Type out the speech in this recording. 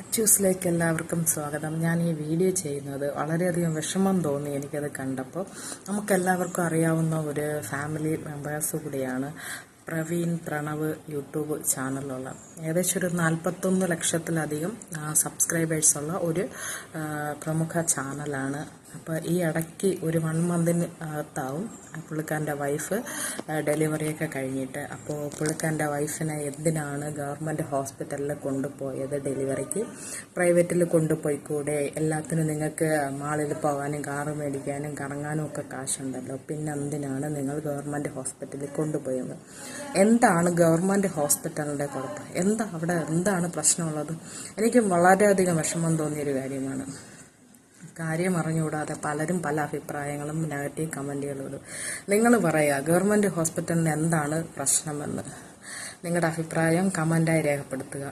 അച്ചൂസിലേക്ക് എല്ലാവർക്കും സ്വാഗതം. ഞാൻ ഈ വീഡിയോ ചെയ്യുന്നത് വളരെയധികം വിഷമം തോന്നി എനിക്കത് കണ്ടപ്പോൾ. നമുക്കെല്ലാവർക്കും അറിയാവുന്ന ഒരു ഫാമിലി മെമ്പേഴ്സ് കൂടിയാണ് പ്രവീൺ പ്രണവ് യൂട്യൂബ് ചാനലുള്ള ഏകദേശം ഒരു 41 ലക്ഷത്തിലധികം സബ്സ്ക്രൈബേഴ്സുള്ള ഒരു പ്രമുഖ ചാനലാണ്. അപ്പോൾ ഈ ഇടയ്ക്ക് ഒരു 1 മന്തിന് അകത്താവും പുള്ളിക്കാരൻ്റെ വൈഫ് ഡെലിവറിയൊക്കെ കഴിഞ്ഞിട്ട്. അപ്പോൾ പുള്ളിക്കാരൻ്റെ വൈഫിനെ എന്തിനാണ് ഗവൺമെൻറ് ഹോസ്പിറ്റലിൽ കൊണ്ടുപോയത് ഡെലിവറിക്ക്? പ്രൈവറ്റിൽ കൊണ്ടുപോയിക്കൂടെ? എല്ലാത്തിനും നിങ്ങൾക്ക് മാളിൽ പോകാനും കാറ് മേടിക്കാനും കറങ്ങാനും ഒക്കെ കാശുണ്ടല്ലോ, പിന്നെ എന്തിനാണ് നിങ്ങൾ ഗവൺമെൻറ് ഹോസ്പിറ്റലിൽ കൊണ്ടുപോയത്? എന്താണ് ഗവൺമെൻറ് ഹോസ്പിറ്റലിൻ്റെ കുഴപ്പം? എന്താണ് പ്രശ്നമുള്ളത്? എനിക്ക് വളരെയധികം വിഷമം തോന്നിയൊരു കാര്യമാണ്. കാര്യം അറിഞ്ഞുകൂടാതെ പലരും പല അഭിപ്രായങ്ങളും നെഗറ്റീവ് കമൻറ്റുകളും. നിങ്ങൾ പറയുക ഗവൺമെൻറ് ഹോസ്പിറ്റലിന് എന്താണ് പ്രശ്നമെന്ന്. നിങ്ങളുടെ അഭിപ്രായം കമൻറ്റായി രേഖപ്പെടുത്തുക.